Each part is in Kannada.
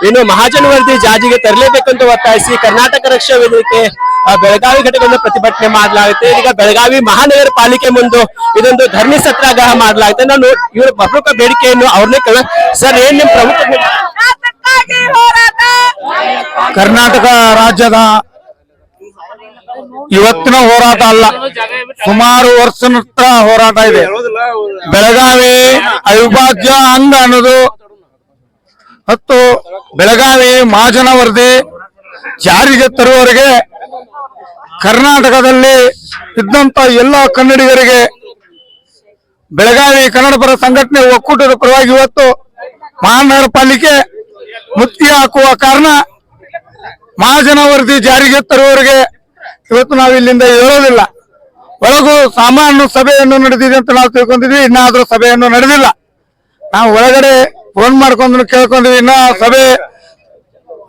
ಇನ್ನು ಮಹಾಜನ ವರದಿ ಜಾರಿಗೆ ತರಲೇಬೇಕಂತ ಒತ್ತಾಯಿಸಿ ಕರ್ನಾಟಕ ರಕ್ಷಾ ವೇದಿಕೆ ಬೆಳಗಾವಿ ಘಟಕದಿಂದ ಪ್ರತಿಭಟನೆ ಮಾಡಲಾಗುತ್ತೆ. ಈಗ ಬೆಳಗಾವಿ ಮಹಾನಗರ ಪಾಲಿಕೆ ಮುಂದೆ ಇದೊಂದು ಧರಣಿ ಸತ್ಯಾಗ್ರಹ ಮಾಡಲಾಗುತ್ತೆ. ನಾನು ಇವರ ಪ್ರಮುಖ ಬೇಡಿಕೆಯನ್ನು ಅವ್ರನ್ನೇ ಸರ್, ಏನ್ ನಿಮ್ ಪ್ರಮುಖ ಕರ್ನಾಟಕ ರಾಜ್ಯದ ಇವತ್ತಿನ ಹೋರಾಟ ಅಲ್ಲ, ಸುಮಾರು ವರ್ಷದ ಹೋರಾಟ ಇದೆ. ಬೆಳಗಾವಿ ಅವಿಭಾಜ್ಯ ಅಂಗ ಅನ್ನೋದು ಮತ್ತು ಬೆಳಗಾವಿ ಮಹಾಜನ ವರದಿ ಜಾರಿಗೆ ತರುವವರೆಗೆ ಕರ್ನಾಟಕದಲ್ಲಿ ಇದ್ದಂತ ಎಲ್ಲ ಕನ್ನಡಿಗರಿಗೆ ಬೆಳಗಾವಿ ಕನ್ನಡ ಪರ ಸಂಘಟನೆ ಒಕ್ಕೂಟದ ಪರವಾಗಿ ಇವತ್ತು ಮಹಾನಗರ ಪಾಲಿಕೆ ಮುತ್ತಿಗೆ ಹಾಕುವ ಕಾರಣ ಮಹಾಜನ ವರದಿ ಜಾರಿಗೆ ತರುವವರೆಗೆ ಇವತ್ತು ನಾವು ಇಲ್ಲಿಂದ ಹೇಳೋದಿಲ್ಲ. ಒಳಗೂ ಸಾಮಾನ್ಯ ಸಭೆಯನ್ನು ನಡೆದಿದೆ ಅಂತ ನಾವು ತಿಳ್ಕೊಂಡಿದ್ವಿ, ಇನ್ನಾದ್ರೂ ಸಭೆಯನ್ನು ನಡೆದಿಲ್ಲ. ನಾವು ಒಳಗಡೆ ಫೋನ್ ಮಾಡ್ಕೊಂಡು ಕೇಳ್ಕೊಂಡಿದ್ವಿ, ಇನ್ನ ಸಭೆ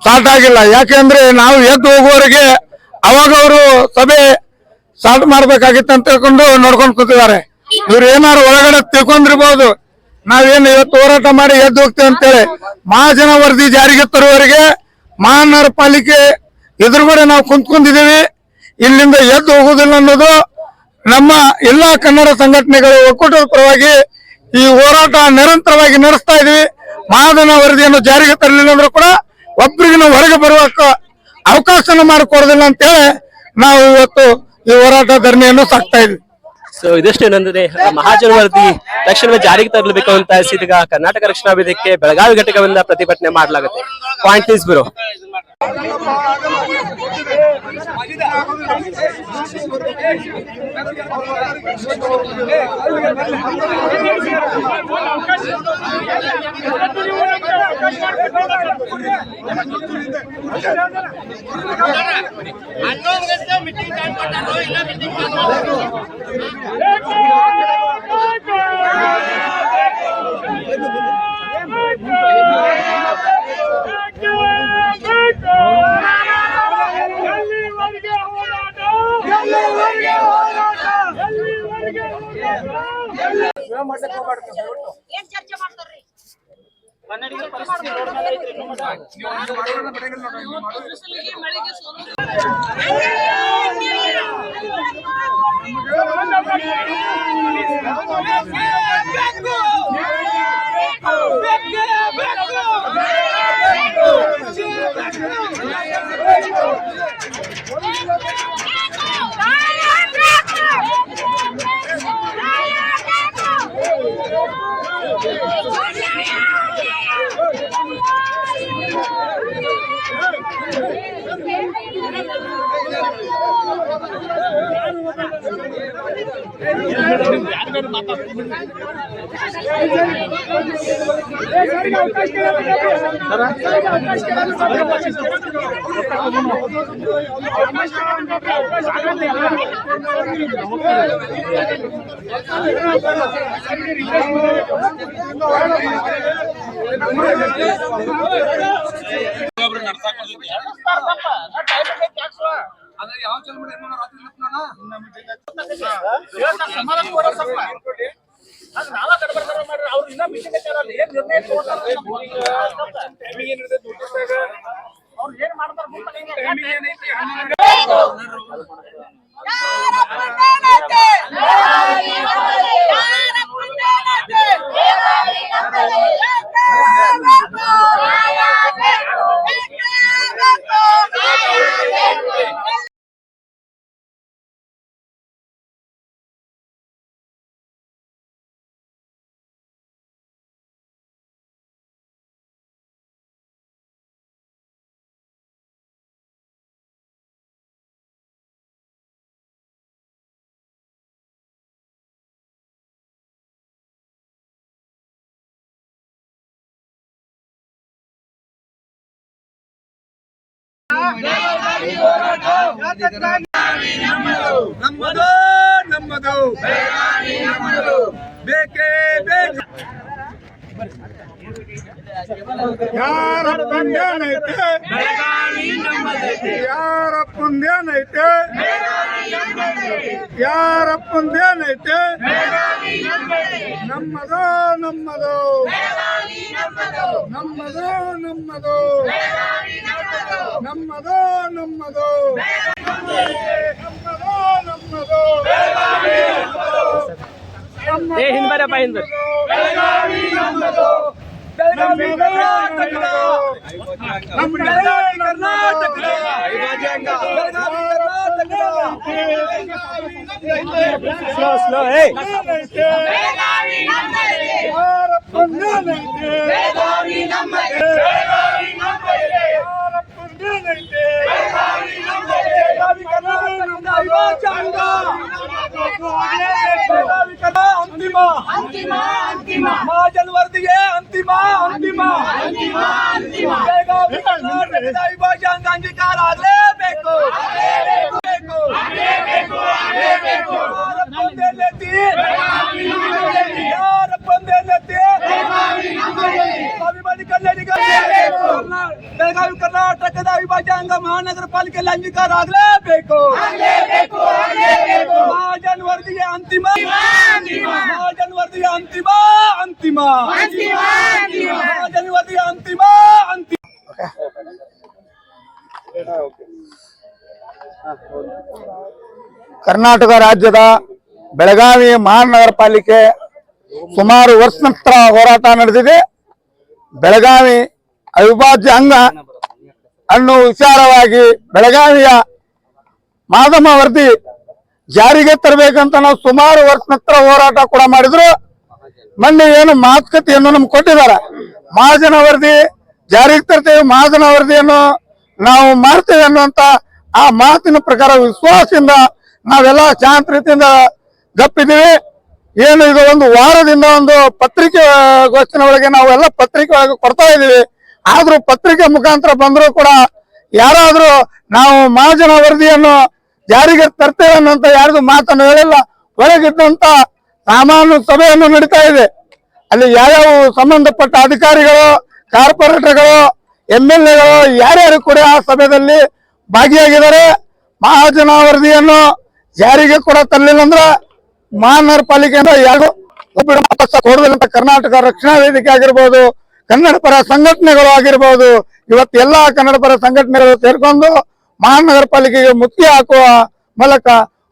ಸ್ಟಾರ್ಟ್ ಆಗಿಲ್ಲ. ಯಾಕೆಂದ್ರೆ ನಾವು ಎದ್ದು ಹೋಗುವವರೆಗೆ ಅವಾಗ ಅವರು ಸಭೆ ಸ್ಟಾರ್ಟ್ ಮಾಡ್ಬೇಕಾಗಿತ್ತು ಅಂತ ತಿಳ್ಕೊಂಡು ನೋಡ್ಕೊಂಡು ಕೂತಿದ್ದಾರೆ. ಇವ್ರು ಏನಾದ್ರು ಒಳಗಡೆ ತಿಳ್ಕೊಂಡಿರ್ಬೋದು, ನಾವೇನು ಇವತ್ತು ಹೋರಾಟ ಮಾಡಿ ಎದ್ದು ಹೋಗ್ತೇವೆ ಅಂತೇಳಿ. ಮಹಾಜನ ವರದಿ ಜಾರಿಗೆ ತರುವವರೆಗೆ ಮಹಾನಗರ ಪಾಲಿಕೆ ಎದುರುಗಡೆ ನಾವು ಕುಂತ್ಕೊಂಡಿದ್ದೀವಿ, ಇಲ್ಲಿಂದ ಎದ್ದು ಹೋಗುದಿಲ್ಲ ಅನ್ನೋದು ನಮ್ಮ ಎಲ್ಲಾ ಕನ್ನಡ ಸಂಘಟನೆಗಳು ಒಕ್ಕೂಟದ ಪರವಾಗಿ ಈ ಹೋರಾಟ ನಿರಂತರವಾಗಿ ನಡೆಸ್ತಾ ಇದೀವಿ. ಮಹಾಜನ ವರದಿಯನ್ನು ಜಾರಿಗೆ ತರಲಿಲ್ಲ ಅಂದ್ರೂ ಕೂಡ ಒಬ್ಬರಿಗೆ ನಾವು ಹೊರಗೆ ಬರುವಕ್ಕ ಅವಕಾಶನ ಮಾಡಿಕೊಡೋದಿಲ್ಲ ಅಂತೇಳಿ ನಾವು ಇವತ್ತು ಈ ಹೋರಾಟ ಧರಣಿಯನ್ನು ಸಾಕ್ತಾ ಇದ್ವಿ. ಸೊ ಇದಷ್ಟು ಏನಂದ್ರೆ ಮಹಾಜನ ವರದಿ ತಕ್ಷಣವೇ ಜಾರಿಗೆ ತರಲೇಬೇಕು ಅಂತ ಈಗ ಕರ್ನಾಟಕ ರಕ್ಷಣಾ ವೇದಿಕೆ ಬೆಳಗಾವಿ ಘಟಕದಿಂದ ಪ್ರತಿಭಟನೆ ಮಾಡಲಾಗುತ್ತೆ. Point please bro. ನಮ್ಮದು ನಮ್ಮದು ಬೇಕೇ ಬೇಕು. ಯಾರ ಪುಣ್ಯನೈತೆ ಯಾರ ಪುಣ್ಯನೈತೆ ಯಾರಪ್ಪಂದೇನೈತೆ ನಮ್ಮದು ನಮ್ಮದು ನಮ್ಮದು ನಮ್ಮದು ನಮ್ಮದು ನಮ್ಮದು ನಮ್ಮದು ನಮ್ಮದು ಏ ಹಿಂದ್ ಬರಪ್ಪ ಹಿಂದ್ ಸ್ಲೋ ಏ ಅಂತಿಮ ಮಹಾಜನ ವರದಿಗೆ ಅಂತಿಮ ವಿಭಾಗ ಅಂಗೀಕಾರ ಆಗಲೇಬೇಕು ಬೆಳಗಾವಿ ಕರ್ನಾಟಕದ ವಿಭಾಗ ಮಹಾನಗರ ಪಾಲಿಕೆಯಲ್ಲಿ ಅಂಗೀಕಾರ ಆಗಲೇಬೇಕು ಮಹಾಜನ ವರದಿಗೆ ಅಂತಿಮ ಮಹಾಜನ ವರದಿಗೆ ಅಂತಿಮ ಮಹಾಜನ ವರದಿಗೆ ಅಂತಿಮ ಕರ್ನಾಟಕ ರಾಜ್ಯದ ಬೆಳಗಾವಿ ಮಹಾನಗರ ಪಾಲಿಕೆ ಸುಮಾರು ವರ್ಷ ನಂತರ ಹೋರಾಟ ನಡೆದಿದೆ. ಬೆಳಗಾವಿ ಅವಿಭಾಜ್ಯ ಅಂಗ ಅನ್ನೋ ವಿಚಾರವಾಗಿ ಬೆಳಗಾವಿಯ ಮಾದಮ್ಮ ವರದಿ ಜಾರಿಗೆ ತರಬೇಕಂತ ನಾವು ಸುಮಾರು ವರ್ಷ ನಂತರ ಹೋರಾಟ ಕೂಡ ಮಾಡಿದ್ರು. ಮೊನ್ನೆ ಏನು ಮಾತುಕತೆಯನ್ನು ನಮ್ಗೆ ಕೊಟ್ಟಿದ್ದಾರೆ, ಮಹಾಜನ ವರದಿ ಜಾರಿಗೆ ತರ್ತೇವೆ, ಮಹಾಜನ ವರದಿಯನ್ನು ನಾವು ಮಾಡ್ತೇವೆ ಅನ್ನುವಂತ ಆ ಮಾತಿನ ಪ್ರಕಾರ ವಿಶ್ವಾಸದಿಂದ ನಾವೆಲ್ಲ ಶಾಂತ ರೀತಿಯಿಂದ ಗಪ್ಪಿದ್ದೀವಿ. ಏನು ಇದು ಒಂದು ವಾರದಿಂದ ಒಂದು ಪತ್ರಿಕೆ ಗೋಷ್ಠಿನ ಒಳಗೆ ನಾವೆಲ್ಲ ಪತ್ರಿಕೆ ಒಳಗೆ ಕೊಡ್ತಾ ಇದೀವಿ. ಆದ್ರೂ ಪತ್ರಿಕೆ ಮುಖಾಂತರ ಬಂದರೂ ಕೂಡ ಯಾರಾದ್ರೂ ನಾವು ಮಹಾಜನ ವರದಿಯನ್ನು ಜಾರಿಗೆ ತರ್ತೇವೆ ಅನ್ನೋಂತ ಯಾರಿಗೂ ಮಾತನ್ನು ಹೇಳಿಲ್ಲ. ಒಳಗಿದ್ದಂತ ಸಾಮಾನ್ಯ ಸಭೆಯನ್ನು ನಡೀತಾ ಇದೆ. ಅಲ್ಲಿ ಯಾವ್ಯಾವ ಸಂಬಂಧಪಟ್ಟ ಅಧಿಕಾರಿಗಳು, ಕಾರ್ಪೊರೇಟರ್ಗಳು, MLAಗಳು ಯಾರ್ಯಾರು ಕೂಡ ಆ ಸಭೆಯಲ್ಲಿ ಭಾಗಿಯಾಗಿದ್ದಾರೆ. ಮಹಾಜನ ವರದಿಯನ್ನು ಜಾರಿಗೆ ಕೂಡ ತರಲಿಲ್ಲ ಅಂದ್ರೆ ಮಹಾನಗರ ಪಾಲಿಕೆಯಿಂದ ಯಾರು ಕೊಡದಂತ ಕರ್ನಾಟಕ ರಕ್ಷಣಾ ವೇದಿಕೆ ಆಗಿರ್ಬೋದು, ಕನ್ನಡ ಪರ ಸಂಘಟನೆಗಳು ಆಗಿರ್ಬೋದು, ಇವತ್ತು ಎಲ್ಲಾ ಕನ್ನಡ ಪರ ಸಂಘಟನೆಗಳು ಸೇರ್ಕೊಂಡು ಮಹಾನಗರ ಪಾಲಿಕೆಗೆ ಮುತ್ತಿಗೆ ಹಾಕುವ ಮೂಲಕ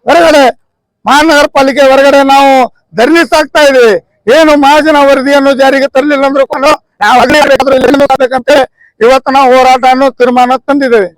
ಹೊರಗಡೆ ಮಹಾನಗರ ಪಾಲಿಕೆ ಹೊರಗಡೆ ನಾವು ಧರಣಿ ಸಾಕ್ತಾ ಇದೀವಿ. ಏನು ಮಹಾಜನ ವರದಿಯನ್ನು ಜಾರಿಗೆ ತರಲಿಲ್ಲ ಅಂದ್ರೂ ಕೂಡ ನಾವು ಇವತ್ತು ನಾವು ಹೋರಾಟವನ್ನು ತೀರ್ಮಾನ ತಂದಿದ್ದೇವೆ.